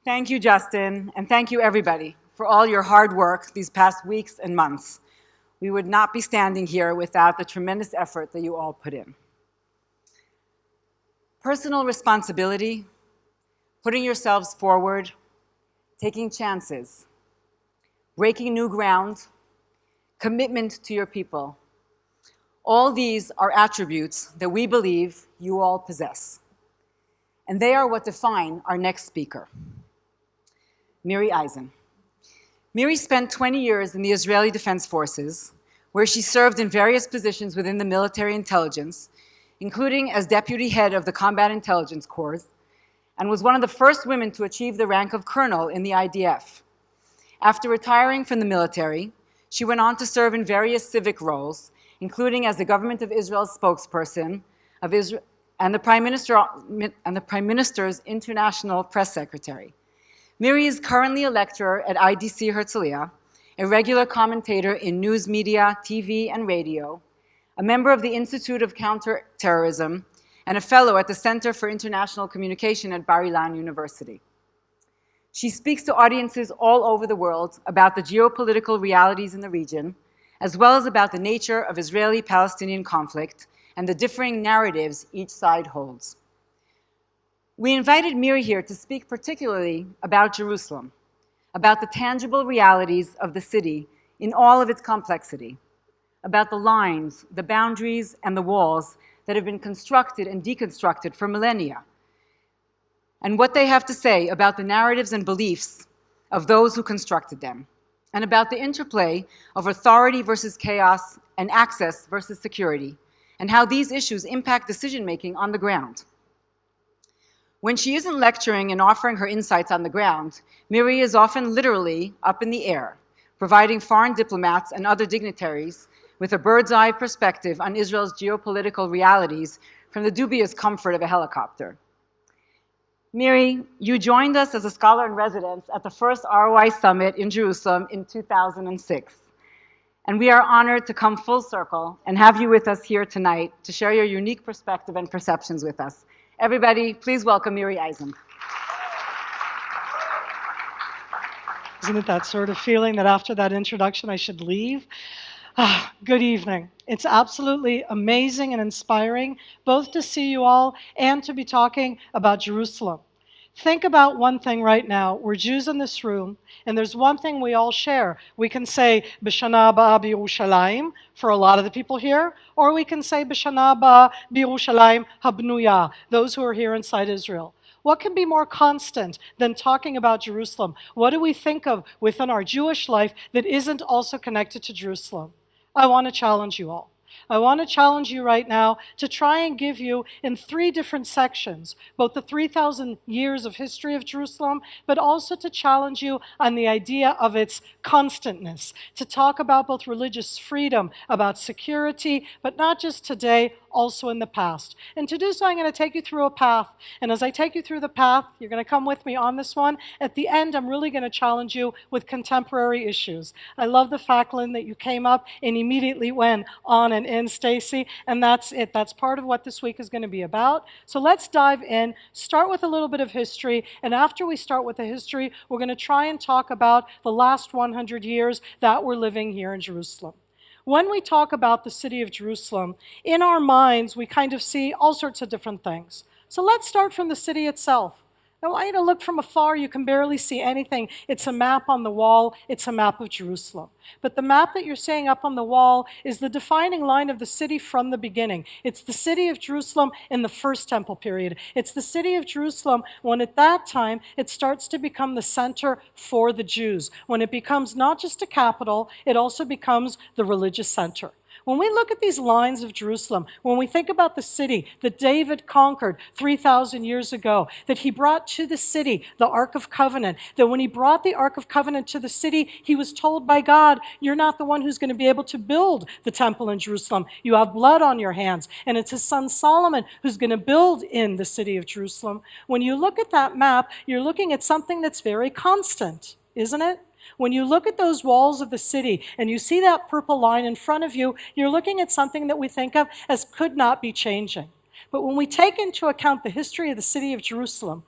Thank you, Justin, and thank you, everybody, for all your hard work these past weeks and months. We would not be standing here without the tremendous effort that you all put in. Personal responsibility, putting yourselves forward, taking chances, breaking new ground, commitment to your people. All these are attributes that we believe you all possess. And they are what define our next speaker, Miri Eisin. Miri spent 20 years in the Israeli Defense Forces, where she served in various positions within the military intelligence, including as deputy head of the Combat Intelligence Corps, and was one of the first women to achieve the rank of colonel in the IDF. After retiring from the military, she went on to serve in various civic roles, including as the Government of Israel's spokesperson and the Prime Minister's International Press Secretary. Miri is currently a lecturer at IDC Herzliya, a regular commentator in news media, TV, and radio, a member of the Institute of Counterterrorism, and a fellow at the Center for International Communication at Bar-Ilan University. She speaks to audiences all over the world about the geopolitical realities in the region, as well as about the nature of Israeli-Palestinian conflict and the differing narratives each side holds. We invited Miri here to speak particularly about Jerusalem, about the tangible realities of the city in all of its complexity, about the lines, the boundaries, and the walls that have been constructed and deconstructed for millennia, and what they have to say about the narratives and beliefs of those who constructed them, and about the interplay of authority versus chaos and access versus security, and how these issues impact decision-making on the ground. When she isn't lecturing and offering her insights on the ground, Miri is often literally up in the air, providing foreign diplomats and other dignitaries with a bird's-eye perspective on Israel's geopolitical realities from the dubious comfort of a helicopter. Miri, you joined us as a scholar in residence at the first ROI Summit in Jerusalem in 2006. And we are honored to come full circle and have you with us here tonight to share your unique perspective and perceptions with us. Everybody, please welcome Miri Eisin. Isn't it that sort of feeling that after that introduction I should leave? Good evening. It's absolutely amazing and inspiring both to see you all and to be talking about Jerusalem. Think about one thing right now. We're Jews in this room, and there's one thing we all share. We can say B'shana Haba B'Yerushalayim for a lot of the people here, or we can say B'shana Haba B'Yerushalayim Habnuya, those who are here inside Israel. What can be more constant than talking about Jerusalem? What do we think of within our Jewish life that isn't also connected to Jerusalem? I want to challenge you all. I want to challenge you right now to try and give you in 3 different sections, both the 3,000 years of history of Jerusalem, but also to challenge you on the idea of its constantness, to talk about both religious freedom, about security, but not just today, also in the past. And to do so, I'm going to take you through a path. And as I take you through the path, you're going to come with me on this one. At the end, I'm really going to challenge you with contemporary issues. I love the fact, Lynn, that you came up and immediately went on and in, Stacy, and that's it. That's part of what this week is going to be about. So let's dive in, start with a little bit of history, and after we start with the history, we're going to try and talk about the last 100 years that we're living here in Jerusalem. When we talk about the city of Jerusalem, in our minds, we kind of see all sorts of different things. So let's start from the city itself. I want you to look from afar. You can barely see anything. It's a map on the wall. It's a map of Jerusalem. But the map that you're seeing up on the wall is the defining line of the city from the beginning. It's the city of Jerusalem in the first temple period. It's the city of Jerusalem when at that time it starts to become the center for the Jews. When it becomes not just a capital, it also becomes the religious center. When we look at these lines of Jerusalem, when we think about the city that David conquered 3,000 years ago, that he brought to the city the Ark of Covenant, that when he brought the Ark of Covenant to the city, he was told by God, you're not the one who's going to be able to build the temple in Jerusalem. You have blood on your hands. And it's his son Solomon who's going to build in the city of Jerusalem. When you look at that map, you're looking at something that's very constant, isn't it? When you look at those walls of the city and you see that purple line in front of you, you're looking at something that we think of as could not be changing. But when we take into account the history of the city of Jerusalem,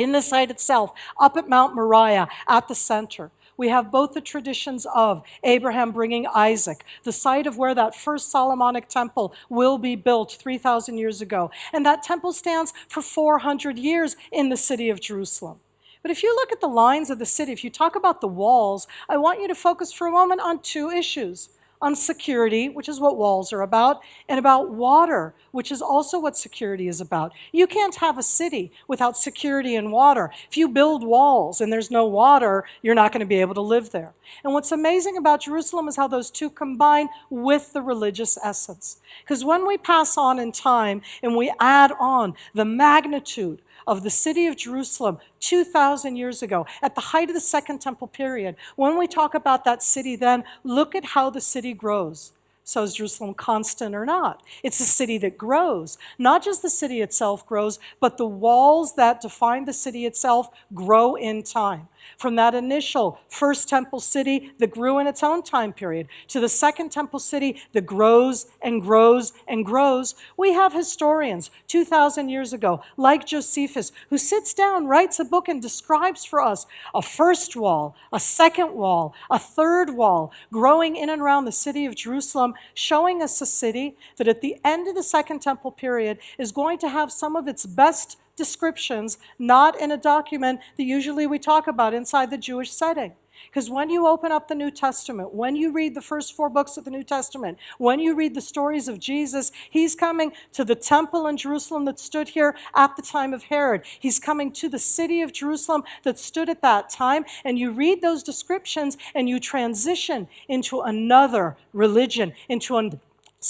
In the site itself, up at Mount Moriah, at the center, we have both the traditions of Abraham bringing Isaac, the site of where that first Solomonic temple will be built 3,000 years ago. And that temple stands for 400 years in the city of Jerusalem. But if you look at the lines of the city, if you talk about the walls, I want you to focus for a moment on two issues. On security, which is what walls are about, and about water, which is also what security is about. You can't have a city without security and water. If you build walls and there's no water, you're not going to be able to live there. And what's amazing about Jerusalem is how those two combine with the religious essence. Because when we pass on in time and we add on the magnitude of the city of Jerusalem 2,000 years ago, at the height of the Second Temple period, when we talk about that city then, look at how the city grows. So is Jerusalem constant or not? It's a city that grows. Not just the city itself grows, but the walls that define the city itself grow in time. From that initial first temple city that grew in its own time period to the second temple city that grows and grows and grows, we have historians 2,000 years ago, like Josephus, who sits down, writes a book, and describes for us a first wall, a second wall, a third wall, growing in and around the city of Jerusalem, showing us a city that at the end of the second temple period is going to have some of its best descriptions, not in a document that usually we talk about inside the Jewish setting. Because when you open up the New Testament, when you read the first 4 books of the New Testament, when you read the stories of Jesus, he's coming to the temple in Jerusalem that stood here at the time of Herod. He's coming to the city of Jerusalem that stood at that time, and you read those descriptions and you transition into another religion, into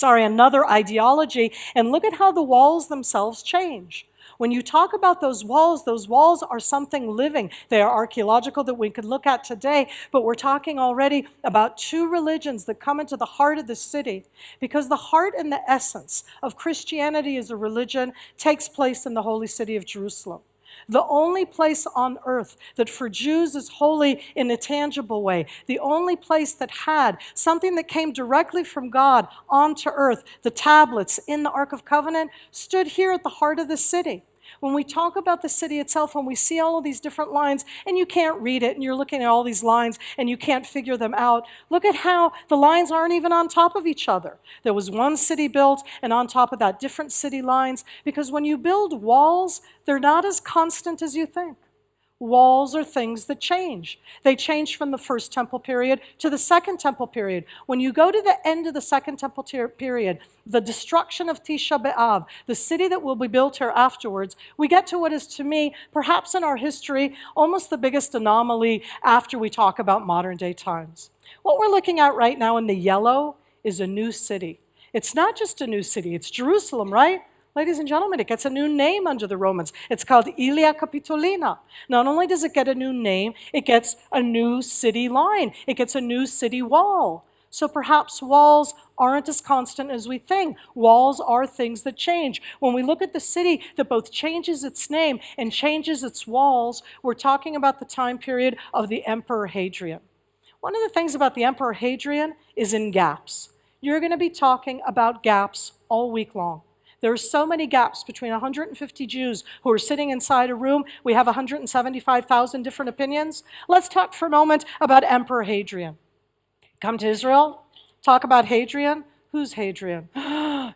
another ideology, and look at how the walls themselves change. When you talk about those walls are something living. They are archaeological that we could look at today, but we're talking already about 2 religions that come into the heart of the city, because the heart and the essence of Christianity as a religion takes place in the holy city of Jerusalem. The only place on earth that for Jews is holy in a tangible way, the only place that had something that came directly from God onto earth, the tablets in the Ark of Covenant, stood here at the heart of the city. When we talk about the city itself, when we see all of these different lines, and you can't read it, and you're looking at all these lines, and you can't figure them out, look at how the lines aren't even on top of each other. There was one city built, and on top of that, different city lines, because when you build walls, they're not as constant as you think. Walls are things that change. They change from the first temple period to the second temple period. When you go to the end of the second temple period, the destruction of Tisha B'Av, the city that will be built here afterwards, we get to what is, to me, perhaps in our history, almost the biggest anomaly after we talk about modern day times. What we're looking at right now in the yellow is a new city. It's not just a new city, it's Jerusalem, right? Ladies and gentlemen, it gets a new name under the Romans. It's called Ilia Capitolina. Not only does it get a new name, it gets a new city line. It gets a new city wall. So perhaps walls aren't as constant as we think. Walls are things that change. When we look at the city that both changes its name and changes its walls, we're talking about the time period of the Emperor Hadrian. One of the things about the Emperor Hadrian is in gaps. You're going to be talking about gaps all week long. There are so many gaps between 150 Jews who are sitting inside a room. We have 175,000 different opinions. Let's talk for a moment about Emperor Hadrian. Come to Israel, talk about Hadrian. Who's Hadrian?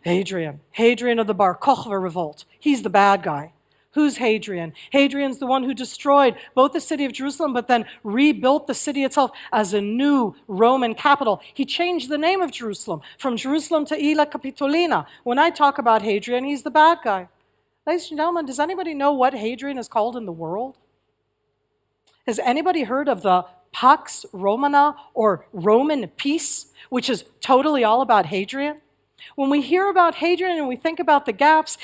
Hadrian of the Bar Kokhba revolt. He's the bad guy. Who's Hadrian? Hadrian's the one who destroyed both the city of Jerusalem, but then rebuilt the city itself as a new Roman capital. He changed the name of Jerusalem from Jerusalem to Ilia Capitolina. When I talk about Hadrian, he's the bad guy. Ladies and gentlemen, does anybody know what Hadrian is called in the world? Has anybody heard of the Pax Romana, or Roman peace, which is totally all about Hadrian? When we hear about Hadrian and we think about the gaps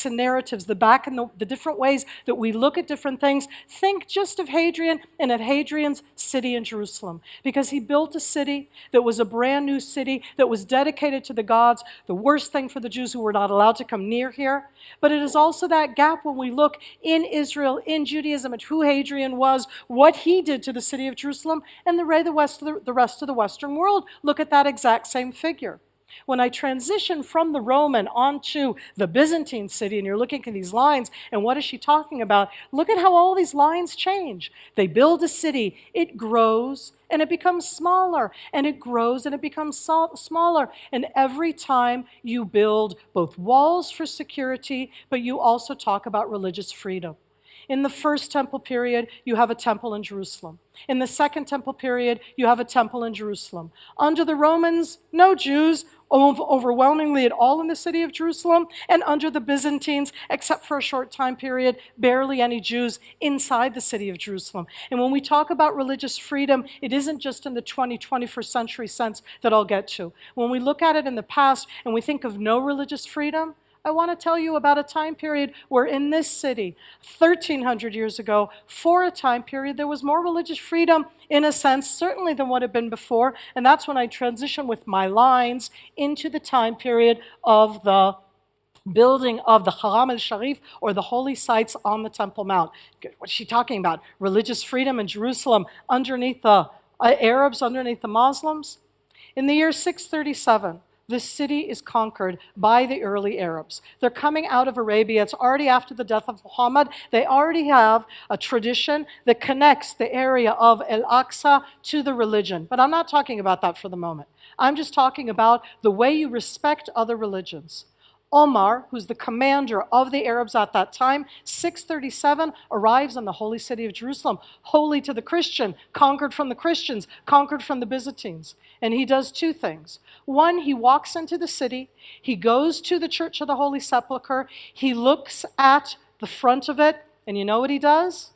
in narratives, the different ways that we look at different things, think just of Hadrian and of Hadrian's city in Jerusalem. Because he built a city that was a brand new city that was dedicated to the gods, the worst thing for the Jews who were not allowed to come near here. But it is also that gap when we look in Israel, in Judaism, at who Hadrian was, what he did to the city of Jerusalem, and the rest of the Western world look at that exact same figure. When I transition from the Roman onto the Byzantine city, and you're looking at these lines, and what is she talking about? Look at how all these lines change. They build a city, it grows, and it becomes smaller, and it grows, and it becomes smaller. And every time you build both walls for security, but you also talk about religious freedom. In the first temple period, you have a temple in Jerusalem. In the second temple period, you have a temple in Jerusalem. Under the Romans, no Jews, overwhelmingly at all in the city of Jerusalem. And under the Byzantines, except for a short time period, barely any Jews inside the city of Jerusalem. And when we talk about religious freedom, it isn't just in the 21st century sense that I'll get to. When we look at it in the past and we think of no religious freedom, I want to tell you about a time period where in this city, 1,300 years ago, for a time period, there was more religious freedom, in a sense, certainly than what had been before. And that's when I transition with my lines into the time period of the building of the Haram al-Sharif, or the holy sites on the Temple Mount. What is she talking about? Religious freedom in Jerusalem underneath the Arabs, underneath the Muslims? In the year 637, this city is conquered by the early Arabs. They're coming out of Arabia. It's already after the death of Muhammad. They already have a tradition that connects the area of Al-Aqsa to the religion. But I'm not talking about that for the moment. I'm just talking about the way you respect other religions. Omar, who's the commander of the Arabs at that time, 637, arrives in the holy city of Jerusalem, holy to the Christian, conquered from the Christians, conquered from the Byzantines. And he does two things. One, he walks into the city, he goes to the Church of the Holy Sepulchre, he looks at the front of it, and you know what he does?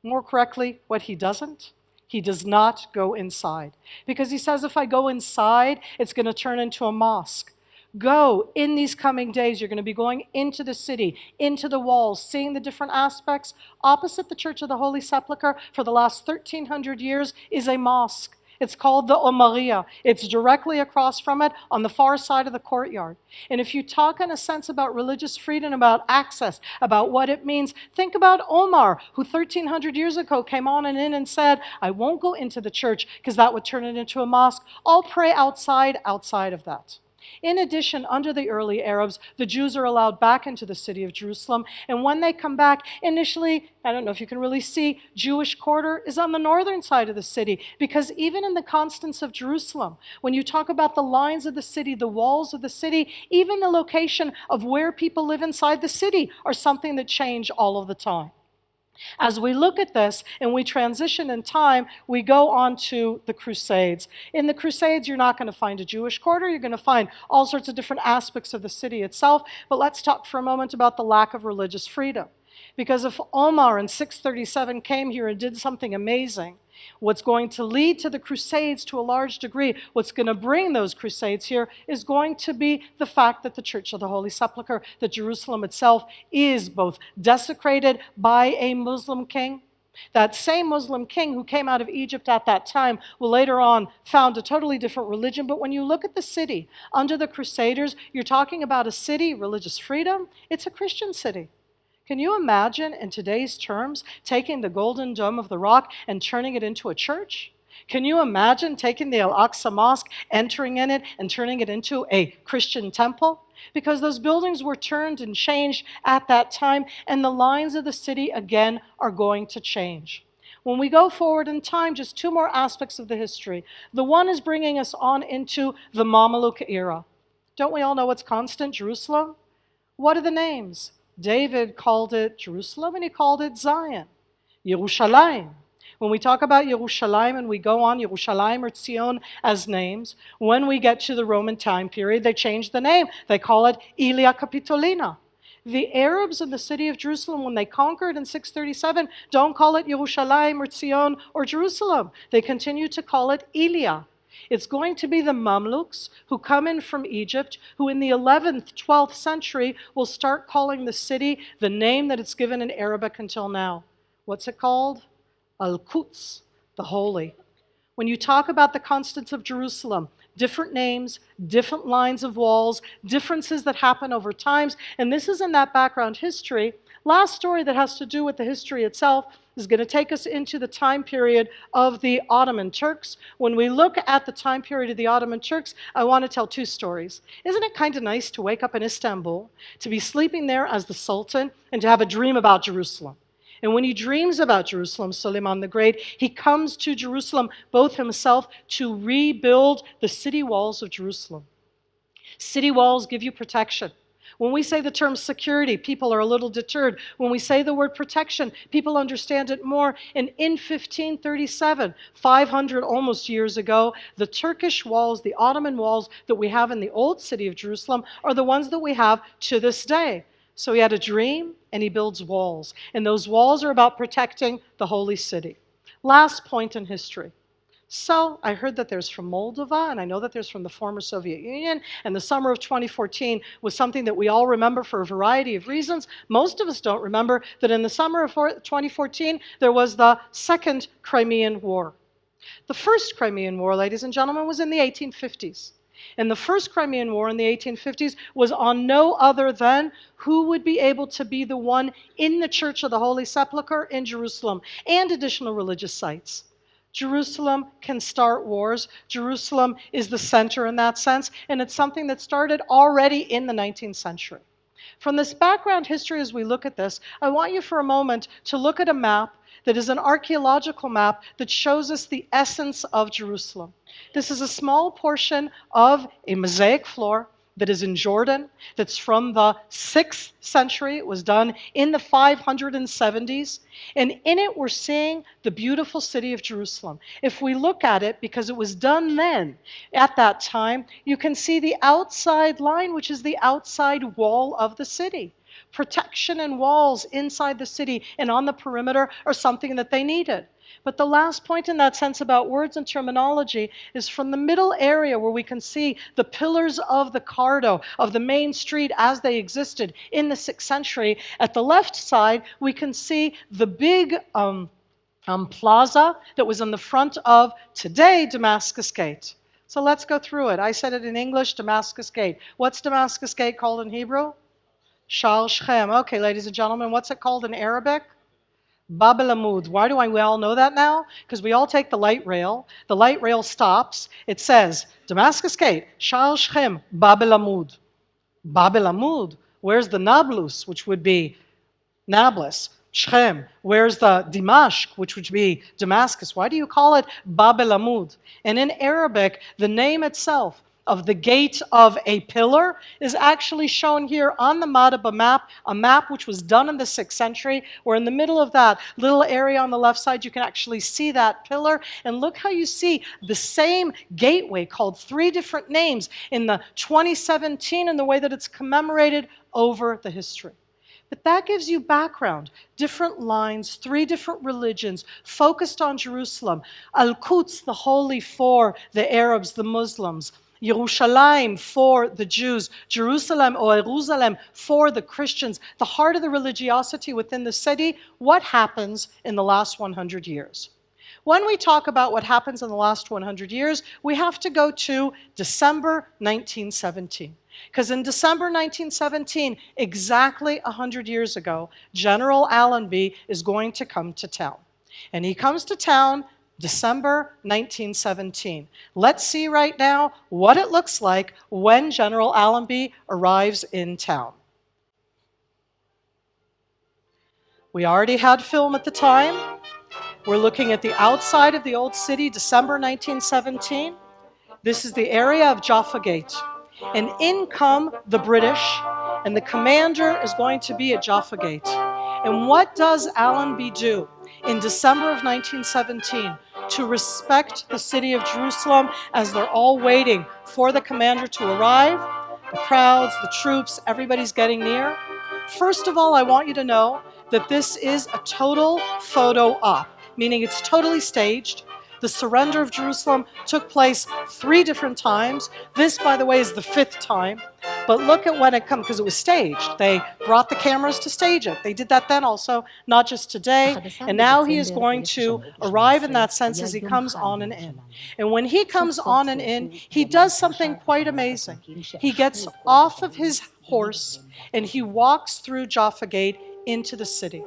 More correctly, what he doesn't? He does not go inside. Because he says, if I go inside, it's going to turn into a mosque. Go, in these coming days, you're going to be going into the city, into the walls, seeing the different aspects. Opposite the Church of the Holy Sepulchre, for the last 1,300 years, is a mosque. It's called the Omariya. It's directly across from it on the far side of the courtyard. And if you talk in a sense about religious freedom, about access, about what it means, think about Omar, who 1,300 years ago came on and in and said, I won't go into the church because that would turn it into a mosque. I'll pray outside of that. In addition, under the early Arabs, the Jews are allowed back into the city of Jerusalem. And when they come back, initially, I don't know if you can really see, Jewish quarter is on the northern side of the city. Because even in the constants of Jerusalem, when you talk about the lines of the city, the walls of the city, even the location of where people live inside the city are something that change all of the time. As we look at this and we transition in time, we go on to the Crusades. In the Crusades, you're not going to find a Jewish quarter. You're going to find all sorts of different aspects of the city itself. But let's talk for a moment about the lack of religious freedom. Because if Omar in 637 came here and did something amazing, what's going to lead to the Crusades to a large degree, what's going to bring those Crusades here is going to be the fact that the Church of the Holy Sepulchre, that Jerusalem itself, is both desecrated by a Muslim king. That same Muslim king who came out of Egypt at that time will later on found a totally different religion. But when you look at the city under the Crusaders, you're talking about a city, religious freedom. It's a Christian city. Can you imagine, in today's terms, taking the Golden Dome of the Rock and turning it into a church? Can you imagine taking the Al-Aqsa Mosque, entering in it, and turning it into a Christian temple? Because those buildings were turned and changed at that time, and the lines of the city, again, are going to change. When we go forward in time, just two more aspects of the history. The one is bringing us on into the Mamluk era. Don't we all know what's constant? Jerusalem? What are the names? David called it Jerusalem and he called it Zion. Yerushalayim. When we talk about Yerushalayim and we go on Yerushalayim or Tzion as names, when we get to the Roman time period, they change the name. They call it Ilia Capitolina. The Arabs in the city of Jerusalem, when they conquered in 637, don't call it Yerushalayim or Tzion or Jerusalem. They continue to call it Ilia. It's going to be the Mamluks who come in from Egypt, who in the 11th, 12th century will start calling the city the name that it's given in Arabic until now. What's it called? Al-Quds, the holy. When you talk about the constants of Jerusalem, different names, different lines of walls, differences that happen over times. And this is in that background history. Last story that has to do with the history itself is going to take us into the time period of the Ottoman Turks. When we look at the time period of the Ottoman Turks, I want to tell two stories. Isn't it kind of nice to wake up in Istanbul, to be sleeping there as the Sultan, and to have a dream about Jerusalem? And when he dreams about Jerusalem, Suleiman the Great, he comes to Jerusalem, both himself, to rebuild the city walls of Jerusalem. City walls give you protection. When we say the term security, people are a little deterred. When we say the word protection, people understand it more. And in 1537, 500 almost years ago, the Turkish walls, the Ottoman walls that we have in the old city of Jerusalem are the ones that we have to this day. So he had a dream, and he builds walls. And those walls are about protecting the holy city. Last point in history. So I heard that there's from Moldova, and I know that there's from the former Soviet Union, and the summer of 2014 was something that we all remember for a variety of reasons. Most of us don't remember that in the summer of 2014, there was the Second Crimean War. The First Crimean War, ladies and gentlemen, was in the 1850s. And the First Crimean War in the 1850s was on no other than who would be able to be the one in the Church of the Holy Sepulchre in Jerusalem and additional religious sites. Jerusalem can start wars. Jerusalem is the center in that sense, and it's something that started already in the 19th century. From this background history, as we look at this, I want you for a moment to look at a map that is an archaeological map that shows us the essence of Jerusalem. This is a small portion of a mosaic floor that is in Jordan, that's from the 6th century. It was done in the 570s. And in it, we're seeing the beautiful city of Jerusalem. If we look at it, because it was done then, at that time, you can see the outside line, which is the outside wall of the city. Protection and walls inside the city and on the perimeter are something that they needed. But the last point in that sense about words and terminology is from the middle area where we can see the pillars of the Cardo, of the main street as they existed in the 6th century. At the left side, we can see the big plaza that was in the front of, today, Damascus Gate. So let's go through it. I said it in English, Damascus Gate. What's Damascus Gate called in Hebrew? Shal Shem. Okay, ladies and gentlemen, what's it called in Arabic? Bab el-Amud. Why do we all know that now? Because we all take the light rail. The light rail stops. It says, Damascus Gate, Shal Shem, Bab el-Amud. Bab el-Amud. Where's the Nablus, which would be Nablus? Shem. Where's the Dimashq, which would be Damascus? Why do you call it Bab el-Amud? And in Arabic, the name itself of the gate of a pillar is actually shown here on the Madaba map, a map which was done in the 6th century, where in the middle of that little area on the left side, you can actually see that pillar. And look how you see the same gateway called 3 different names in the 2017 and the way that it's commemorated over the history. But that gives you background, different lines, 3 different religions focused on Jerusalem. Al-Quds, the holy for the Arabs, the Muslims. Yerushalayim for the Jews, Jerusalem or Jerusalem for the Christians, the heart of the religiosity within the city. What happens in the last 100 years? When we talk about what happens in the last 100 years, we have to go to December 1917. Because in December 1917, exactly 100 years ago, General Allenby is going to come to town. And he comes to town December 1917. Let's see right now what it looks like when General Allenby arrives in town. We already had film at the time. We're looking at the outside of the old city, December 1917. This is the area of Jaffa Gate. And in come the British, and the commander is going to be at Jaffa Gate. And what does Allenby do in December of 1917 to respect the city of Jerusalem as they're all waiting for the commander to arrive? The crowds, the troops, everybody's getting near. First of all, I want you to know that this is a total photo op, meaning it's totally staged. The surrender of Jerusalem took place 3 different times. This, by the way, is the 5th time. But look at when it comes, because it was staged. They brought the cameras to stage it. They did that then also, not just today. And now he is going to arrive in that sense as he comes on and in. And when he comes on and in, he does something quite amazing. He gets off of his horse and he walks through Jaffa Gate into the city.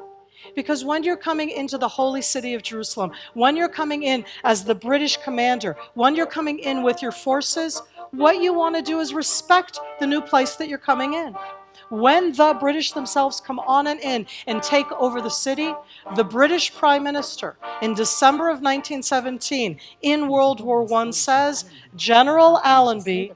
Because when you're coming into the holy city of Jerusalem, when you're coming in as the British commander, when you're coming in with your forces, what you want to do is respect the new place that you're coming in. When the British themselves come on and in and take over the city, the British Prime Minister in December of 1917 in World War I says, General Allenby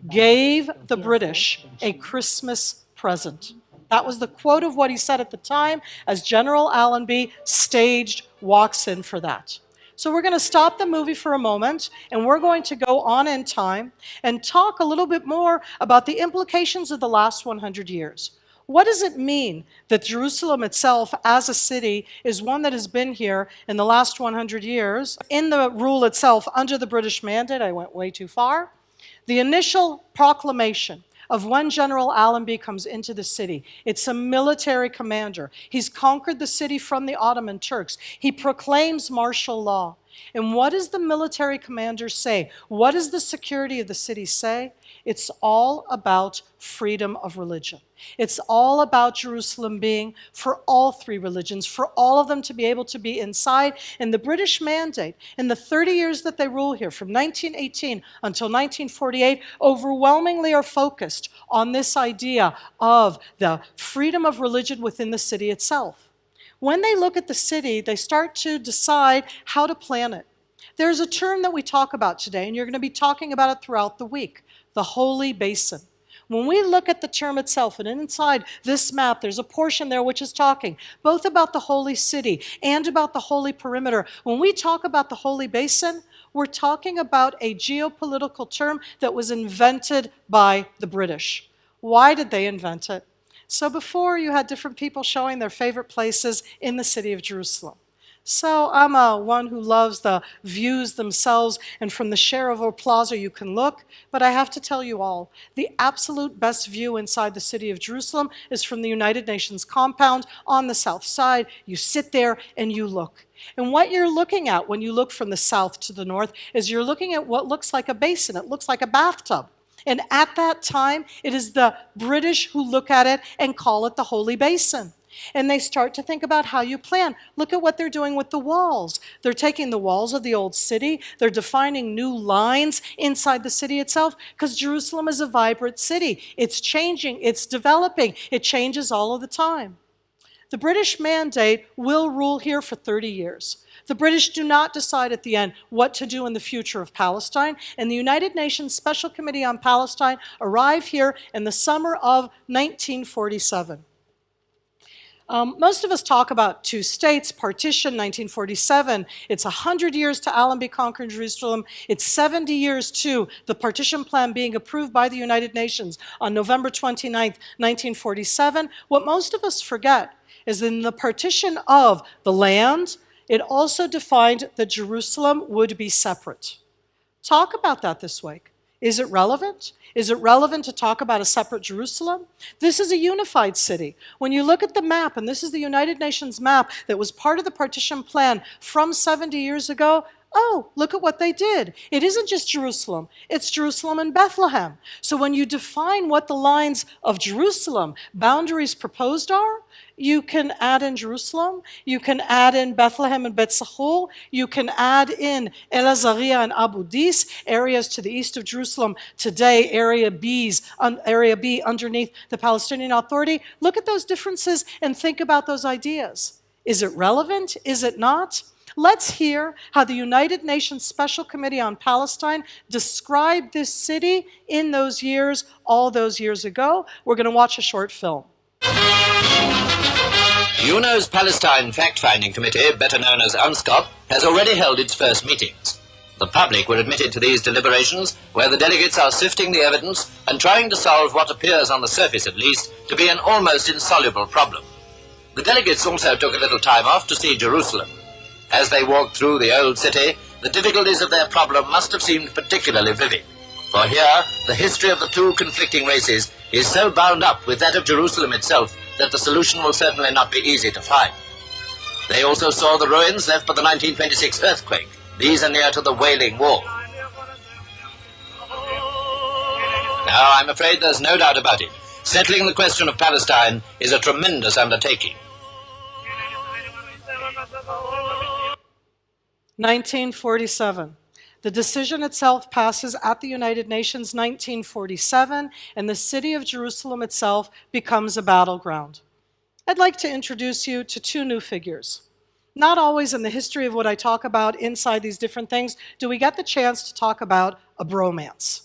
gave the British a Christmas present. That was the quote of what he said at the time as General Allenby staged walks in for that. So we're going to stop the movie for a moment, and we're going to go on in time and talk a little bit more about the implications of the last 100 years. What does it mean that Jerusalem itself as a city is one that has been here in the last 100 years? In the rule itself, under the British Mandate, I went way too far, the initial proclamation of when General Allenby comes into the city. It's a military commander. He's conquered the city from the Ottoman Turks. He proclaims martial law. And what does the military commander say? What does the security of the city say? It's all about freedom of religion. It's all about Jerusalem being for all three religions, for all of them to be able to be inside. And the British Mandate, in the 30 years that they rule here, from 1918 until 1948, overwhelmingly are focused on this idea of the freedom of religion within the city itself. When they look at the city, they start to decide how to plan it. There's a term that we talk about today, and you're going to be talking about it throughout the week, the Holy Basin. When we look at the term itself, and inside this map, there's a portion there which is talking both about the Holy City and about the Holy Perimeter. When we talk about the Holy Basin, we're talking about a geopolitical term that was invented by the British. Why did they invent it? So before, you had different people showing their favorite places in the city of Jerusalem. So I'm one who loves the views themselves, and from the Sherovo Plaza you can look, but I have to tell you all, the absolute best view inside the city of Jerusalem is from the United Nations compound on the south side. You sit there and you look. And what you're looking at when you look from the south to the north is you're looking at what looks like a basin. It looks like a bathtub. And at that time, it is the British who look at it and call it the Holy Basin. And they start to think about how you plan. Look at what they're doing with the walls. They're taking the walls of the old city. They're defining new lines inside the city itself, because Jerusalem is a vibrant city. It's changing. It's developing. It changes all of the time. The British Mandate will rule here for 30 years. The British do not decide at the end what to do in the future of Palestine, and the United Nations Special Committee on Palestine arrive here in the summer of 1947. Most of us talk about two states, partition, 1947. It's 100 years to Allenby conquering Jerusalem. It's 70 years to the partition plan being approved by the United Nations on November 29th, 1947. What most of us forget is in the partition of the land, it also defined that Jerusalem would be separate. Talk about that this week. Is it relevant? Is it relevant to talk about a separate Jerusalem? This is a unified city. When you look at the map, and this is the United Nations map that was part of the partition plan from 70 years ago, oh, look at what they did. It isn't just Jerusalem. It's Jerusalem and Bethlehem. So when you define what the lines of Jerusalem boundaries proposed are, you can add in Jerusalem, you can add in Bethlehem and Bet Sahul, you can add in El Azariah and Abu Dis, areas to the east of Jerusalem today, Area B underneath the Palestinian Authority. Look at those differences and think about those ideas. Is it relevant? Is it not? Let's hear how the United Nations Special Committee on Palestine described this city in those years, all those years ago. We're going to watch a short film. UNO's Palestine Fact-Finding Committee, better known as UNSCOP, has already held its first meetings. The public were admitted to these deliberations, where the delegates are sifting the evidence and trying to solve what appears on the surface at least to be an almost insoluble problem. The delegates also took a little time off to see Jerusalem. As they walked through the old city, the difficulties of their problem must have seemed particularly vivid. For here, the history of the two conflicting races is so bound up with that of Jerusalem itself that the solution will certainly not be easy to find. They also saw the ruins left by the 1926 earthquake. These are near to the Wailing Wall. Now, I'm afraid there's no doubt about it. Settling the question of Palestine is a tremendous undertaking. 1947. The decision itself passes at the United Nations 1947, and the city of Jerusalem itself becomes a battleground. I'd like to introduce you to two new figures. Not always in the history of what I talk about inside these different things do we get the chance to talk about a bromance.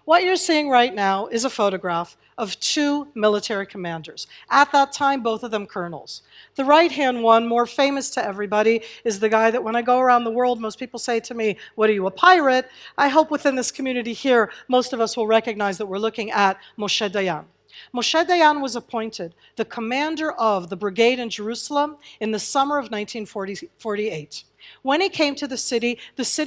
What you're seeing right now is a photograph of two military commanders. At that time, both of them colonels. The right-hand one, more famous to everybody, is the guy that when I go around the world, most people say to me, "What are you, a pirate?" I hope within this community here, most of us will recognize that we're looking at Moshe Dayan. Moshe Dayan was appointed the commander of the brigade in Jerusalem in the summer of 1948. When he came to the city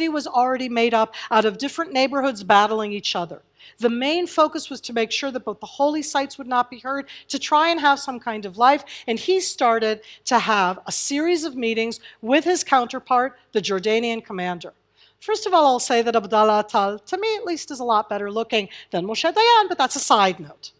was already made up out of different neighborhoods battling each other. The main focus was to make sure that both the holy sites would not be hurt, to try and have some kind of life, and he started to have a series of meetings with his counterpart, the Jordanian commander. First of all, I'll say that Abdallah Attal, to me at least, is a lot better looking than Moshe Dayan, but that's a side note.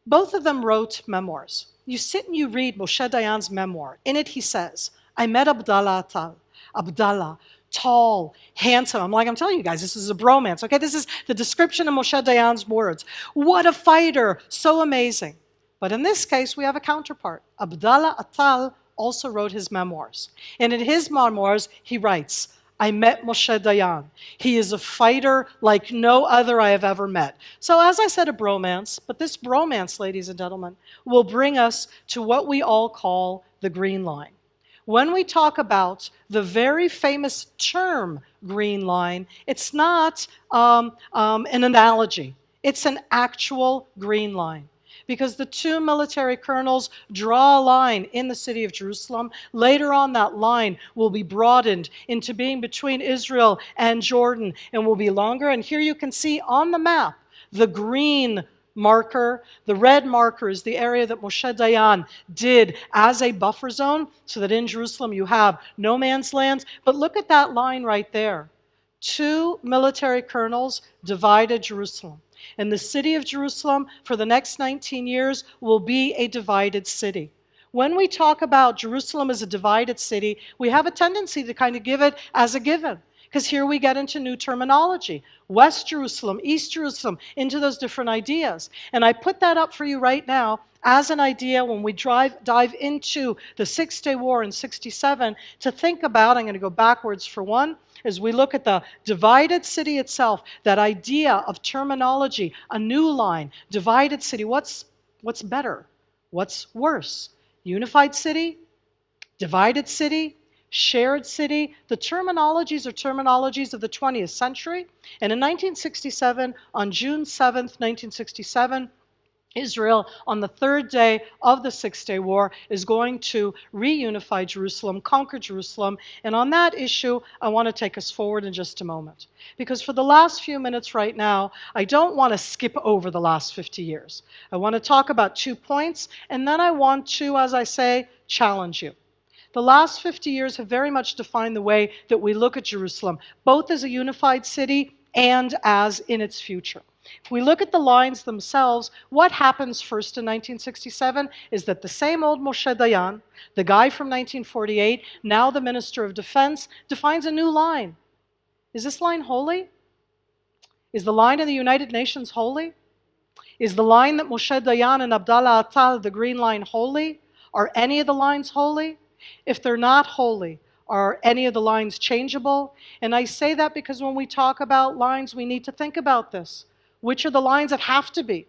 Both of them wrote memoirs. You sit and you read Moshe Dayan's memoir. In it he says, "I met Abdallah Attal. Abdallah, tall, handsome." I'm telling you guys, this is a bromance. Okay, this is the description of Moshe Dayan's words. What a fighter, so amazing. But in this case, we have a counterpart. Abdallah Attal also wrote his memoirs. And in his memoirs, he writes, "I met Moshe Dayan. He is a fighter like no other I have ever met." So as I said, a bromance, but this bromance, ladies and gentlemen, will bring us to what we all call the Green Line. When we talk about the very famous term Green Line, it's not an analogy. It's an actual green line. Because the two military colonels draw a line in the city of Jerusalem. Later on, that line will be broadened into being between Israel and Jordan and will be longer. And here you can see on the map the green marker. The red marker is the area that Moshe Dayan did as a buffer zone so that in Jerusalem you have no man's land. But look at that line right there. Two military colonels divided Jerusalem. And the city of Jerusalem for the next 19 years will be a divided city. When we talk about Jerusalem as a divided city, we have a tendency to kind of give it as a given. Because here we get into new terminology. West Jerusalem, East Jerusalem, into those different ideas. And I put that up for you right now as an idea when we dive into the Six-Day War in 67 to think about, I'm going to go backwards for one, as we look at the divided city itself, that idea of terminology, a new line, divided city, what's better? What's worse? Unified city? Divided city? Shared city? The terminologies are terminologies of the 20th century. And in 1967, on June 7th, 1967, Israel, on the third day of the Six-Day War, is going to reunify Jerusalem, conquer Jerusalem. And on that issue, I want to take us forward in just a moment. Because for the last few minutes right now, I don't want to skip over the last 50 years. I want to talk about 2 points, and then I want to, as I say, challenge you. The last 50 years have very much defined the way that we look at Jerusalem, both as a unified city and as in its future. If we look at the lines themselves, what happens first in 1967 is that the same old Moshe Dayan, the guy from 1948, now the Minister of Defense, defines a new line. Is this line holy? Is the line in the United Nations holy? Is the line that Moshe Dayan and Abdallah Attal, the Green Line, holy? Are any of the lines holy? If they're not holy, are any of the lines changeable? And I say that because when we talk about lines, we need to think about this. Which are the lines that have to be?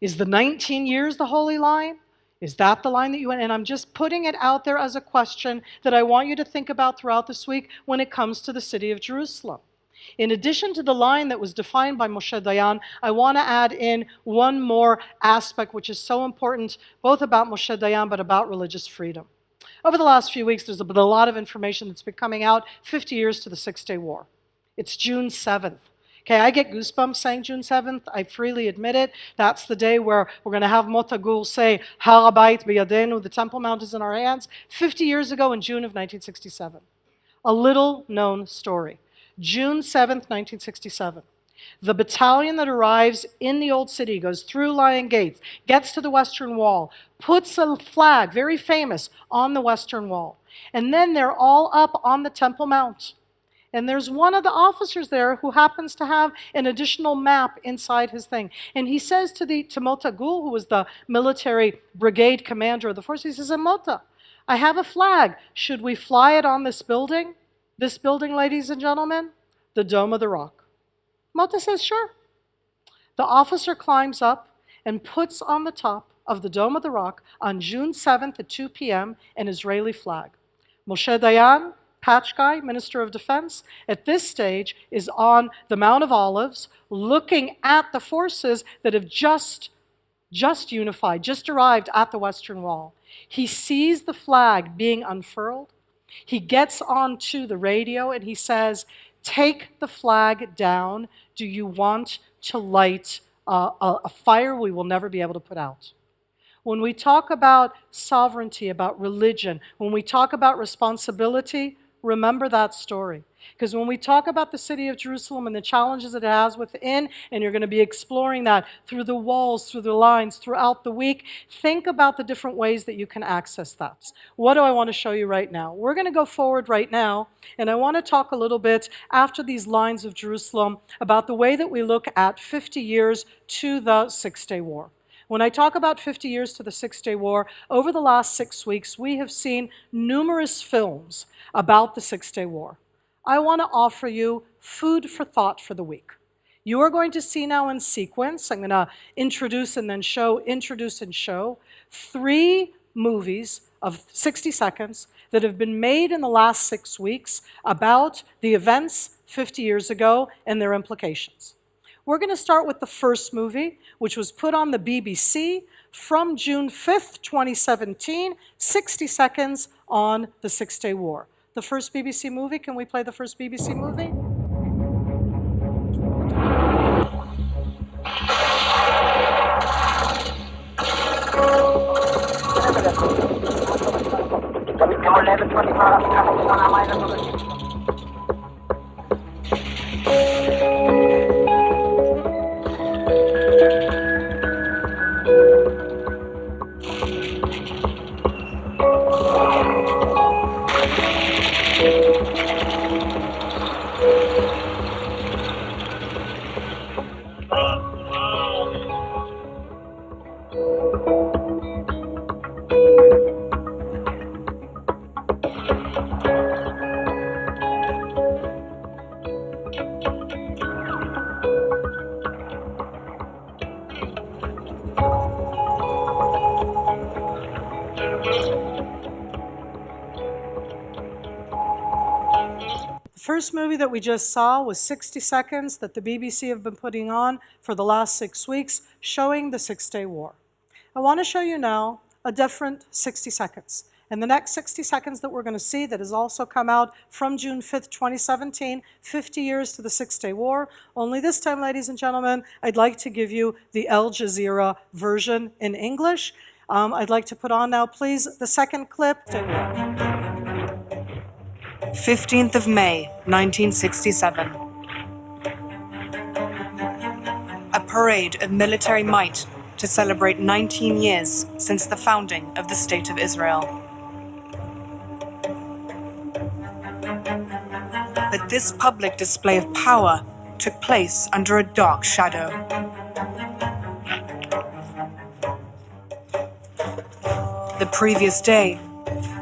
Is the 19 years the holy line? Is that the line that you want? And I'm just putting it out there as a question that I want you to think about throughout this week when it comes to the city of Jerusalem. In addition to the line that was defined by Moshe Dayan, I want to add in one more aspect which is so important, both about Moshe Dayan but about religious freedom. Over the last few weeks, there's been a lot of information that's been coming out 50 years to the Six-Day War. It's June 7th. Okay, I get goosebumps saying June 7th. I freely admit it. That's the day where we're going to have Motagul say, Harabayit biyadenu, the Temple Mount is in our hands, 50 years ago in June of 1967. A little known story. June 7th, 1967. The battalion that arrives in the Old City, goes through Lion Gates, gets to the Western Wall, puts a flag, very famous, on the Western Wall. And then they're all up on the Temple Mount. And there's one of the officers there who happens to have an additional map inside his thing. And he says to Motagul, who was the military brigade commander of the force, he says, Mota, I have a flag. Should we fly it on this building? This building, ladies and gentlemen, the Dome of the Rock. Mota says, sure. The officer climbs up and puts on the top of the Dome of the Rock on June 7th at 2 p.m. an Israeli flag. Moshe Dayan, Patch Guy, Minister of Defense, at this stage is on the Mount of Olives looking at the forces that have just unified, just arrived at the Western Wall. He sees the flag being unfurled. He gets onto the radio and he says, take the flag down. Do you want to light a fire we will never be able to put out? When we talk about sovereignty, about religion, when we talk about responsibility, remember that story. Because when we talk about the city of Jerusalem and the challenges it has within, and you're going to be exploring that through the walls, through the lines, throughout the week, think about the different ways that you can access that. What do I want to show you right now? We're going to go forward right now, and I want to talk a little bit after these lines of Jerusalem about the way that we look at 50 years to the Six-Day War. When I talk about 50 years to the Six-Day War, over the last 6 weeks, we have seen numerous films about the Six-Day War. I want to offer you food for thought for the week. You are going to see now in sequence, I'm going to introduce and then show, introduce and show, 3 movies of 60 seconds that have been made in the last 6 weeks about the events 50 years ago and their implications. We're going to start with the first movie, which was put on the BBC from June 5th, 2017, 60 seconds on the Six-Day War. The first BBC movie, can we play the first BBC movie? The first movie that we just saw was 60 seconds that the BBC have been putting on for the last 6 weeks, showing the Six-Day War. I want to show you now a different 60 seconds. And the next 60 seconds that we're going to see that has also come out from June 5th, 2017, 50 years to the Six-Day War. Only this time, ladies and gentlemen, I'd like to give you the Al Jazeera version in English. I'd like to put on now, please, the second clip. 15th of May, 1967. A parade of military might to celebrate 19 years since the founding of the State of Israel. But this public display of power took place under a dark shadow. The previous day,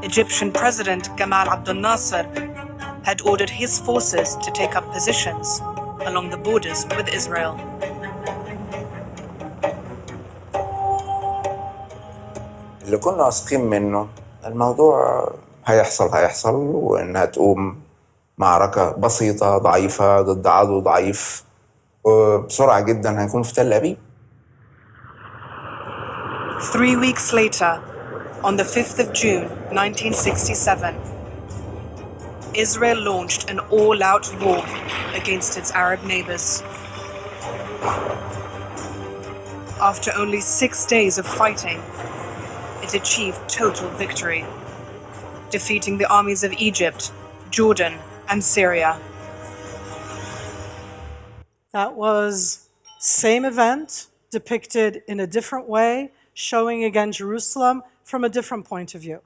Egyptian President Gamal Abdel Nasser had ordered his forces to take up positions along the borders with Israel. اللي كنا واثقين منه الموضوع هيحصل وإنها تقوم معركة بسيطة ضعيفة ضد عدو ضعيف وبسرعة جدا هنكون في تل أبيب. 3 weeks later, on the 5th of June, 1967, Israel launched an all-out war against its Arab neighbors. After only 6 days of fighting, it achieved total victory, defeating the armies of Egypt, Jordan, and Syria. That was same event depicted in a different way, showing again Jerusalem from a different point of view.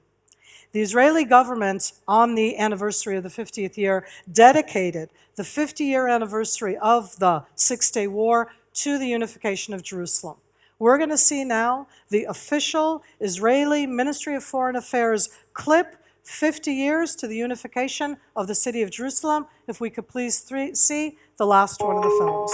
The Israeli government, on the anniversary of the 50th year, dedicated the 50-year anniversary of the Six-Day War to the unification of Jerusalem. We're going to see now the official Israeli Ministry of Foreign Affairs clip, 50 years to the unification of the city of Jerusalem. If we could please see the last one of the films.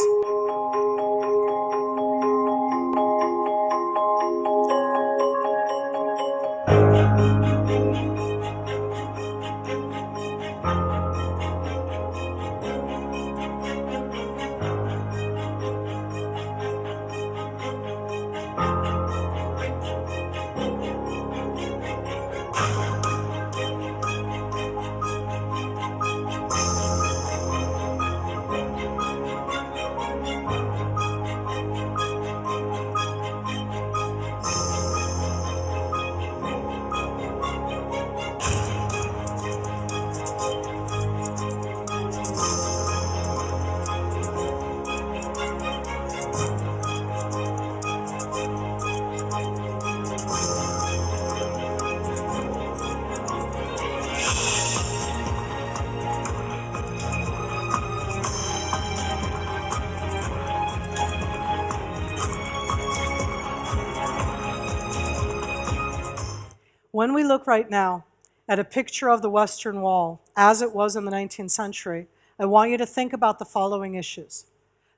When we look right now at a picture of the Western Wall as it was in the 19th century, I want you to think about the following issues.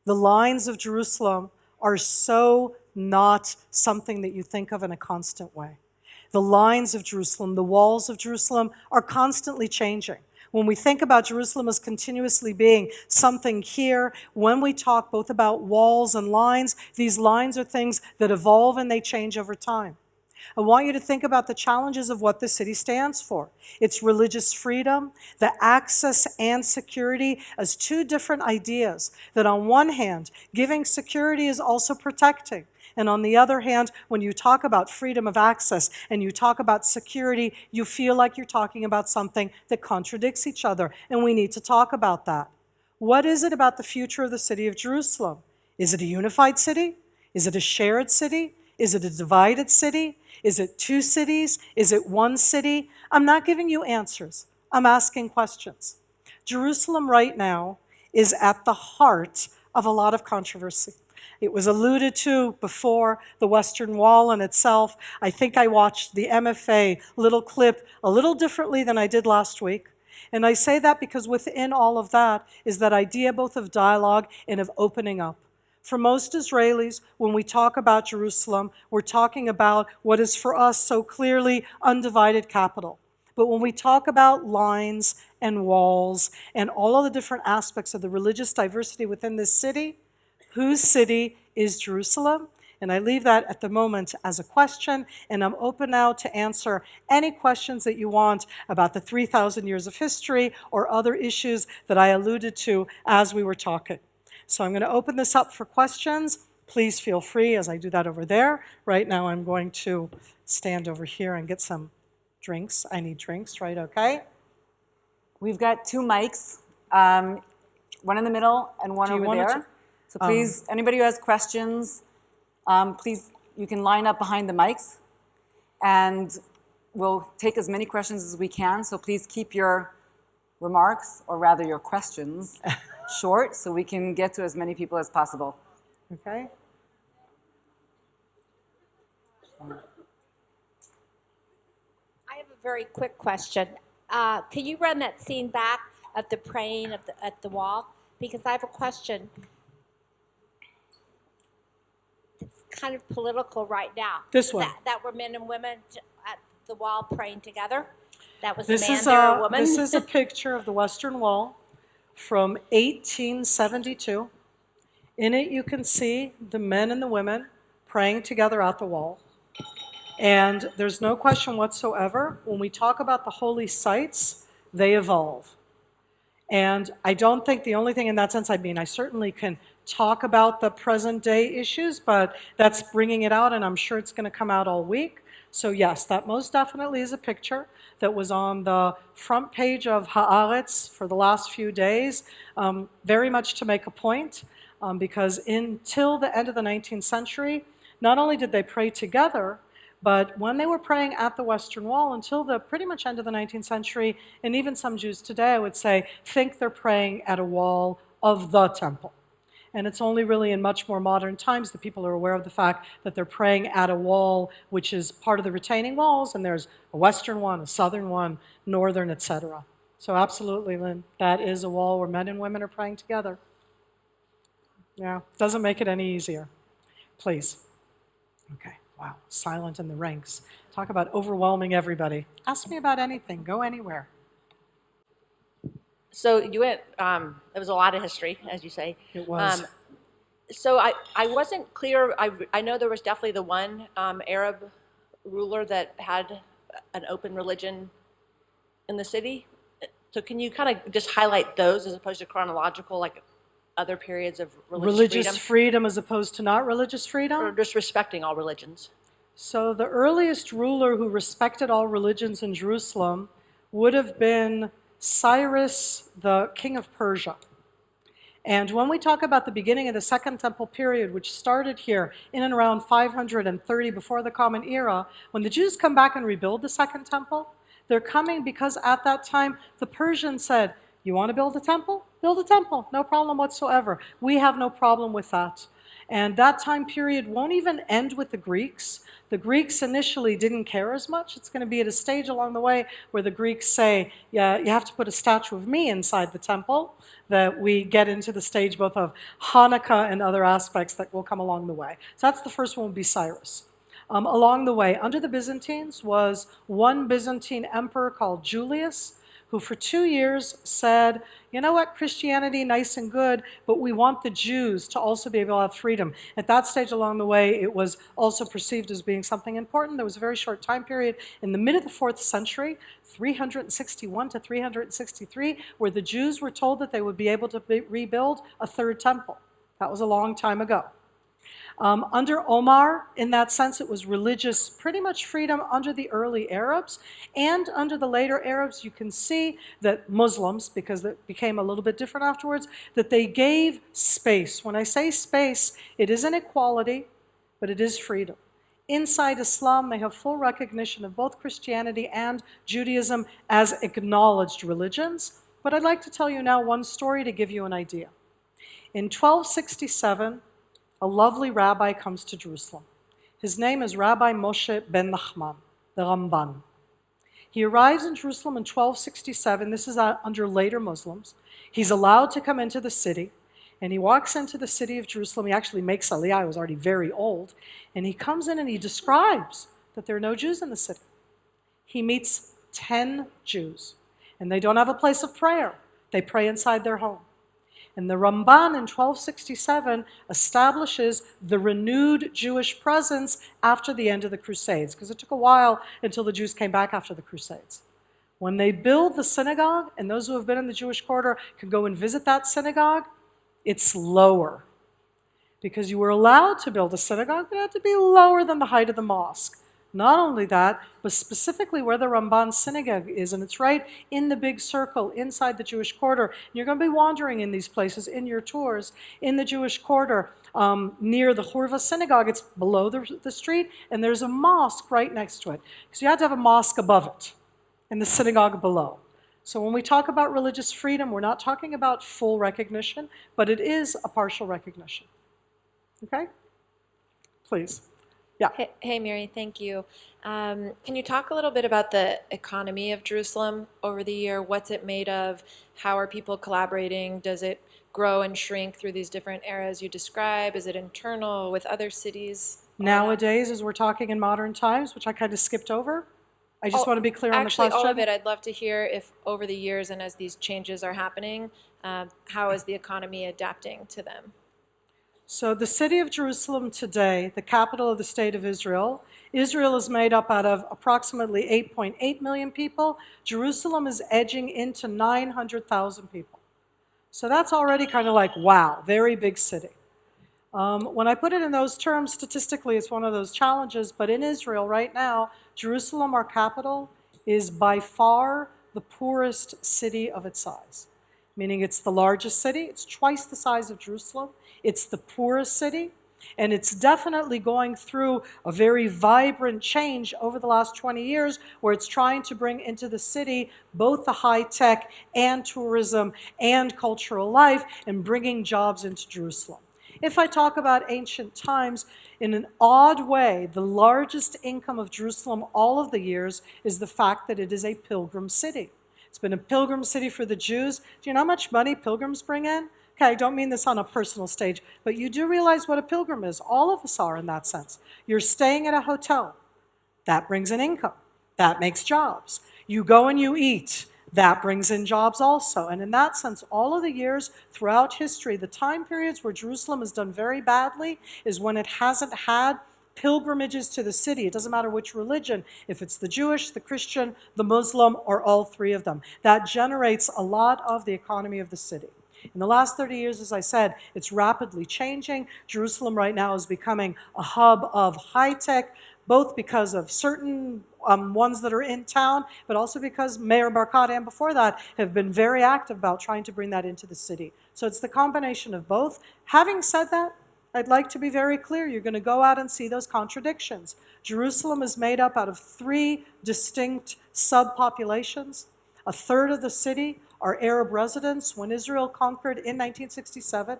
The lines of Jerusalem are so not something that you think of in a constant way. The lines of Jerusalem, the walls of Jerusalem are constantly changing. When we think about Jerusalem as continuously being something here, when we talk both about walls and lines, these lines are things that evolve and they change over time. I want you to think about the challenges of what the city stands for. It's religious freedom, the access and security as two different ideas that on one hand, giving security is also protecting. And on the other hand, when you talk about freedom of access and you talk about security, you feel like you're talking about something that contradicts each other. And we need to talk about that. What is it about the future of the city of Jerusalem? Is it a unified city? Is it a shared city? Is it a divided city? Is it two cities? Is it one city? I'm not giving you answers. I'm asking questions. Jerusalem right now is at the heart of a lot of controversy. It was alluded to before, the Western Wall in itself. I think I watched the MFA little clip a little differently than I did last week. And I say that because within all of that is that idea both of dialogue and of opening up. For most Israelis, when we talk about Jerusalem, we're talking about what is for us so clearly undivided capital. But when we talk about lines and walls and all of the different aspects of the religious diversity within this city, whose city is Jerusalem? And I leave that at the moment as a question, and I'm open now to answer any questions that you want about the 3,000 years of history or other issues that I alluded to as we were talking. So I'm going to open this up for questions. Please feel free as I do that over there. Right now I'm going to stand over here and get some drinks. I need drinks, right? Okay. We've got two mics, one in the middle and one over there. So please, anybody who has questions, please, you can line up behind the mics and we'll take as many questions as we can. So please keep your remarks, or rather your questions, short so we can get to as many people as possible. Okay. I have a very quick question. Can you run that scene back of the praying at the wall? Because I have a question. It's kind of political right now. This one. That were men and women at the wall praying together. That was a man, there, a woman. This is a picture of the Western Wall from 1872. In it, you can see the men and the women praying together at the wall. And there's no question whatsoever, when we talk about the holy sites, they evolve. And I don't think the only thing in that sense, I mean, I certainly can talk about the present day issues, but that's bringing it out, and I'm sure it's going to come out all week. So yes, that most definitely is a picture that was on the front page of Haaretz for the last few days, very much to make a point, because until the end of the 19th century, not only did they pray together, but when they were praying at the Western Wall until the pretty much end of the 19th century, and even some Jews today, I would say, think they're praying at a wall of the temple. And it's only really in much more modern times that people are aware of the fact that they're praying at a wall which is part of the retaining walls, and there's a western one, a southern one, northern, etc. So absolutely, Lynn, that is a wall where men and women are praying together. Yeah, doesn't make it any easier. Please. Okay. Wow, silent in the ranks. Talk about overwhelming everybody. Ask me about anything. Go anywhere. So you went, there was a lot of history, as you say. It was. So I wasn't clear. I know there was definitely the one Arab ruler that had an open religion in the city. So can you kind of just highlight those as opposed to chronological, like other periods of religious freedom as opposed to not religious freedom? Or just respecting all religions? So the earliest ruler who respected all religions in Jerusalem would have been Cyrus, the king of Persia. And when we talk about the beginning of the Second Temple period, which started here in and around 530 before the Common Era, when the Jews come back and rebuild the Second Temple, they're coming because at that time the Persians said, you want to build a temple? Build a temple, no problem whatsoever. We have no problem with that. And that time period won't even end with the Greeks. The Greeks initially didn't care as much. It's going to be at a stage along the way where the Greeks say, yeah, you have to put a statue of me inside the temple, that we get into the stage both of Hanukkah and other aspects that will come along the way. So that's the first one, would be Cyrus. Along the way, under the Byzantines was one Byzantine emperor called Julius, who for 2 years said, you know what, Christianity, nice and good, but we want the Jews to also be able to have freedom. At that stage along the way, it was also perceived as being something important. There was a very short time period in the mid of the 4th century, 361 to 363, where the Jews were told that they would be able to rebuild a third temple. That was a long time ago. Under Omar, in that sense, it was religious, pretty much freedom under the early Arabs. And under the later Arabs, you can see that Muslims, because it became a little bit different afterwards, that they gave space. When I say space, it isn't equality, but it is freedom. Inside Islam, they have full recognition of both Christianity and Judaism as acknowledged religions. But I'd like to tell you now one story to give you an idea. In 1267, a lovely rabbi comes to Jerusalem. His name is Rabbi Moshe ben Nachman, the Ramban. He arrives in Jerusalem in 1267. This is under later Muslims. He's allowed to come into the city, and he walks into the city of Jerusalem. He actually makes Aliyah. He was already very old. And he comes in and he describes that there are no Jews in the city. He meets 10 Jews, and they don't have a place of prayer. They pray inside their home. And the Ramban in 1267 establishes the renewed Jewish presence after the end of the Crusades, because it took a while until the Jews came back after the Crusades. When they build the synagogue, and those who have been in the Jewish quarter can go and visit that synagogue, it's lower. Because you were allowed to build a synagogue, but it had to be lower than the height of the mosque. Not only that, but specifically where the Ramban synagogue is, and it's right in the big circle inside the Jewish quarter. And you're going to be wandering in these places in your tours. In the Jewish quarter, near the Hurva synagogue, it's below the street, and there's a mosque right next to it. Because you had to have a mosque above it, and the synagogue below. So when we talk about religious freedom, we're not talking about full recognition, but it is a partial recognition. Okay? Please. Yeah. Hey, Miri, thank you. Can you talk a little bit about the economy of Jerusalem over the year? What's it made of? How are people collaborating? Does it grow and shrink through these different eras you describe? Is it internal with other cities? Nowadays, as we're talking in modern times, which I kind of skipped over, I just want to be clear on the question. Actually, all of it. I'd love to hear if over the years and as these changes are happening, how is the economy adapting to them? So the city of Jerusalem today, the capital of the state of Israel, Israel is made up out of approximately 8.8 million people. Jerusalem is edging into 900,000 people. So that's already kind of like, wow, very big city. When I put it in those terms, statistically, it's one of those challenges, but in Israel right now, Jerusalem, our capital, is by far the poorest city of its size. Meaning it's the largest city, it's twice the size of Jerusalem, it's the poorest city, and it's definitely going through a very vibrant change over the last 20 years where it's trying to bring into the city both the high tech and tourism and cultural life and bringing jobs into Jerusalem. If I talk about ancient times, in an odd way, the largest income of Jerusalem all of the years is the fact that it is a pilgrim city. It's been a pilgrim city for the Jews. Do you know how much money pilgrims bring in? Okay, I don't mean this on a personal stage, but you do realize what a pilgrim is. All of us are in that sense. You're staying at a hotel. That brings in income. That makes jobs. You go and you eat. That brings in jobs also. And in that sense, all of the years throughout history, the time periods where Jerusalem has done very badly is when it hasn't had pilgrimages to the city. It doesn't matter which religion, if it's the Jewish, the Christian, the Muslim, or all three of them. That generates a lot of the economy of the city. In the last 30 years, as I said, it's rapidly changing. Jerusalem right now is becoming a hub of high tech, both because of certain ones that are in town, but also because Mayor Barkat and before that have been very active about trying to bring that into the city. So it's the combination of both. Having said that, I'd like to be very clear. You're going to go out and see those contradictions. Jerusalem is made up out of 3 distinct subpopulations. A third of the city are Arab residents. When Israel conquered in 1967,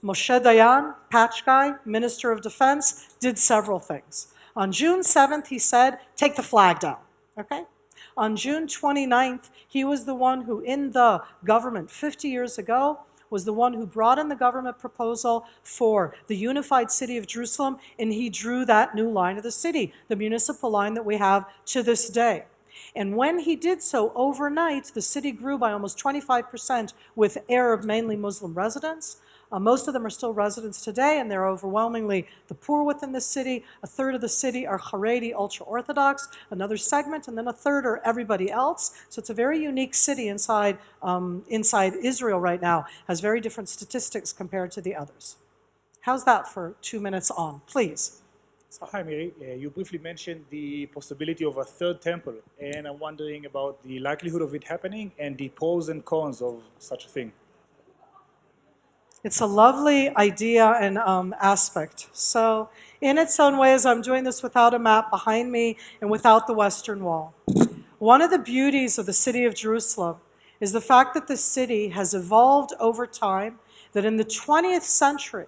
Moshe Dayan, patch guy, Minister of Defense, did several things. On June 7th, he said, take the flag down, okay? On June 29th, he was the one who, in the government 50 years ago, was the one who brought in the government proposal for the unified city of Jerusalem, and he drew that new line of the city, the municipal line that we have to this day. And when he did so, overnight, the city grew by almost 25% with Arab, mainly Muslim residents. Most of them are still residents today, and they're overwhelmingly the poor within the city. A third of the city are Haredi, ultra-Orthodox, another segment, and then a third are everybody else. So it's a very unique city inside Israel right now, has very different statistics compared to the others. How's that for 2 minutes on? Please. Hi, Miri. You briefly mentioned the possibility of a third temple, and I'm wondering about the likelihood of it happening and the pros and cons of such a thing. It's a lovely idea and aspect. So in its own ways, I'm doing this without a map behind me and without the Western Wall. One of the beauties of the city of Jerusalem is the fact that the city has evolved over time, that in the 20th century,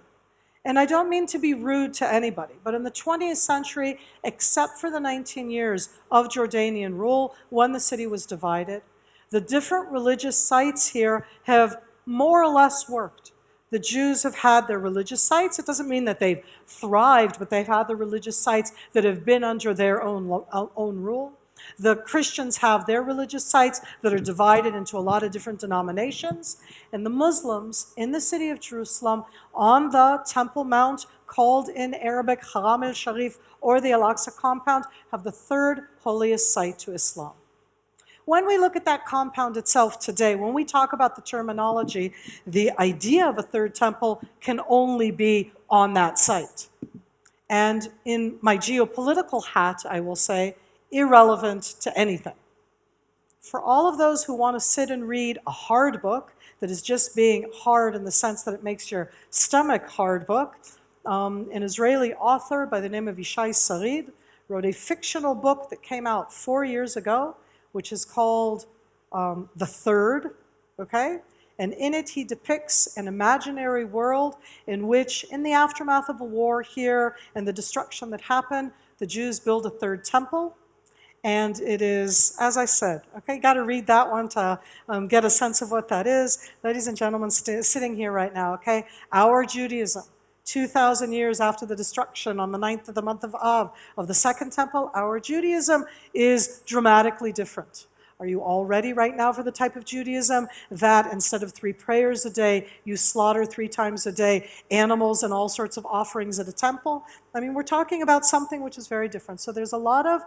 and I don't mean to be rude to anybody, but in the 20th century, except for the 19 years of Jordanian rule, when the city was divided, the different religious sites here have more or less worked. The Jews have had their religious sites. It doesn't mean that they've thrived, but they've had the religious sites that have been under their own rule. The Christians have their religious sites that are divided into a lot of different denominations. And the Muslims in the city of Jerusalem on the Temple Mount, called in Arabic Haram el-Sharif, or the Al-Aqsa compound, have the third holiest site to Islam. When we look at that compound itself today, when we talk about the terminology, the idea of a third temple can only be on that site. And in my geopolitical hat, I will say, irrelevant to anything. For all of those who want to sit and read a hard book that is just being hard in the sense that it makes your stomach hard book, an Israeli author by the name of Yishai Sarid wrote a fictional book that came out 4 years ago, which is called The Third, okay? And in it, he depicts an imaginary world in which, in the aftermath of a war here and the destruction that happened, the Jews build a third temple. And it is, as I said, okay, got to read that one to get a sense of what that is. Ladies and gentlemen, sitting here right now, okay, our Judaism, 2,000 years after the destruction on the 9th of the month of Av of the Second Temple, our Judaism is dramatically different. Are you all ready right now for the type of Judaism that instead of 3 prayers a day, you slaughter 3 times a day animals and all sorts of offerings at a temple? I mean, we're talking about something which is very different. So there's a lot of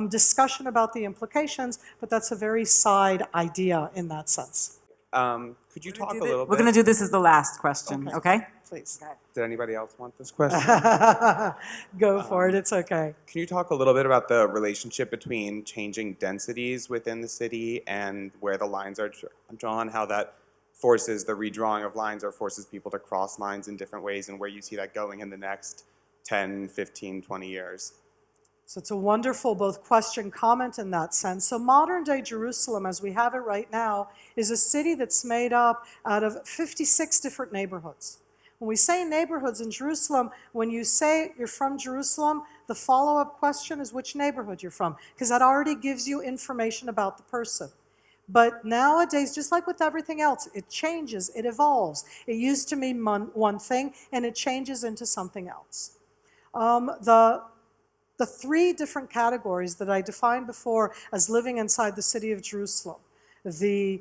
discussion about the implications, but that's a very side idea in that sense. Could you talk a little bit? We're going to do this as the last question, okay? Please. Did anybody else want this question? Go for it, it's okay. Can you talk a little bit about the relationship between changing densities within the city and where the lines are drawn, how that forces the redrawing of lines or forces people to cross lines in different ways, and where you see that going in the next 10, 15, 20 years? So it's a wonderful both question, comment in that sense. So modern day Jerusalem, as we have it right now, is a city that's made up out of 56 different neighborhoods. When we say neighborhoods in Jerusalem, when you say you're from Jerusalem, the follow-up question is which neighborhood you're from, because that already gives you information about the person. But nowadays, just like with everything else, it changes, it evolves. It used to mean one thing, and it changes into something else. The three different categories that I defined before as living inside the city of Jerusalem, the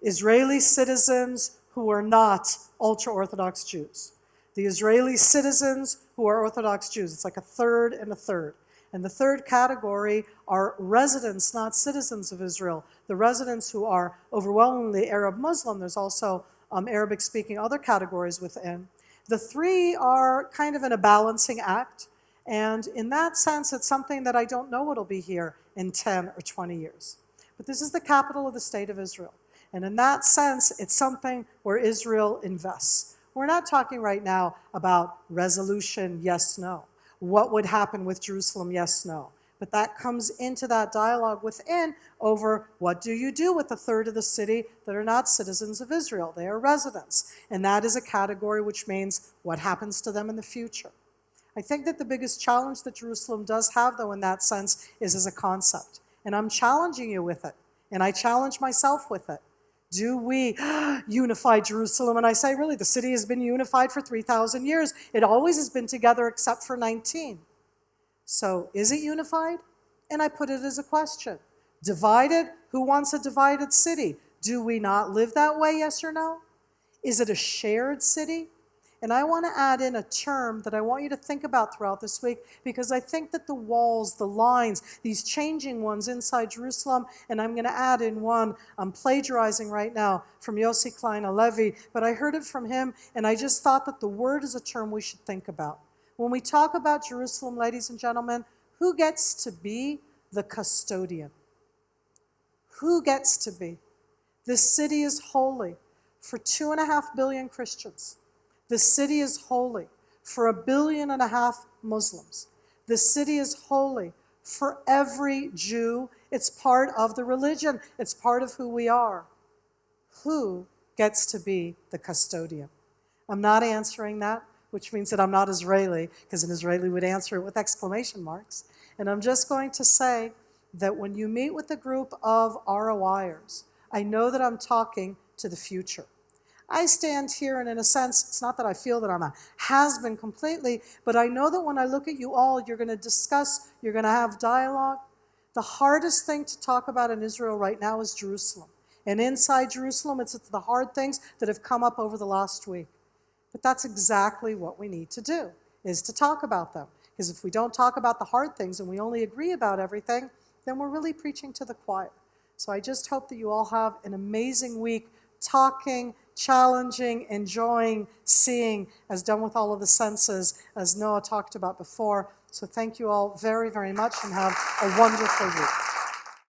Israeli citizens who are not ultra-Orthodox Jews, the Israeli citizens who are Orthodox Jews, it's like a third and a third. And the third category are residents, not citizens of Israel, the residents who are overwhelmingly Arab Muslim. There's also Arabic-speaking other categories within. The three are kind of in a balancing act. And in that sense, it's something that I don't know what'll be here in 10 or 20 years. But this is the capital of the state of Israel. And in that sense, it's something where Israel invests. We're not talking right now about resolution, yes, no. What would happen with Jerusalem, yes, no. But that comes into that dialogue within over what do you do with a third of the city that are not citizens of Israel? They are residents. And that is a category which means what happens to them in the future. I think that the biggest challenge that Jerusalem does have, though, in that sense, is as a concept. And I'm challenging you with it. And I challenge myself with it. Do we unify Jerusalem? And I say, really, the city has been unified for 3,000 years. It always has been together except for 19. So is it unified? And I put it as a question. Divided? Who wants a divided city? Do we not live that way, yes or no? Is it a shared city? And I want to add in a term that I want you to think about throughout this week, because I think that the walls, the lines, these changing ones inside Jerusalem, and I'm going to add in one, I'm plagiarizing right now from Yossi Klein Halevi, but I heard it from him, and I just thought that the word is a term we should think about. When we talk about Jerusalem, ladies and gentlemen, who gets to be the custodian? Who gets to be? This city is holy for 2.5 billion Christians. The city is holy for 1.5 billion Muslims. The city is holy for every Jew. It's part of the religion. It's part of who we are. Who gets to be the custodian? I'm not answering that, which means that I'm not Israeli, because an Israeli would answer it with exclamation marks. And I'm just going to say that when you meet with a group of ROIers, I know that I'm talking to the future. I stand here, and in a sense, it's not that I feel that I'm a has-been completely, but I know that when I look at you all, you're going to discuss, you're going to have dialogue. The hardest thing to talk about in Israel right now is Jerusalem. And inside Jerusalem, it's the hard things that have come up over the last week. But that's exactly what we need to do, is to talk about them. Because if we don't talk about the hard things and we only agree about everything, then we're really preaching to the choir. So I just hope that you all have an amazing week talking, challenging, enjoying, seeing, as done with all of the senses, as Noah talked about before. So thank you all very, very much, and have a wonderful week.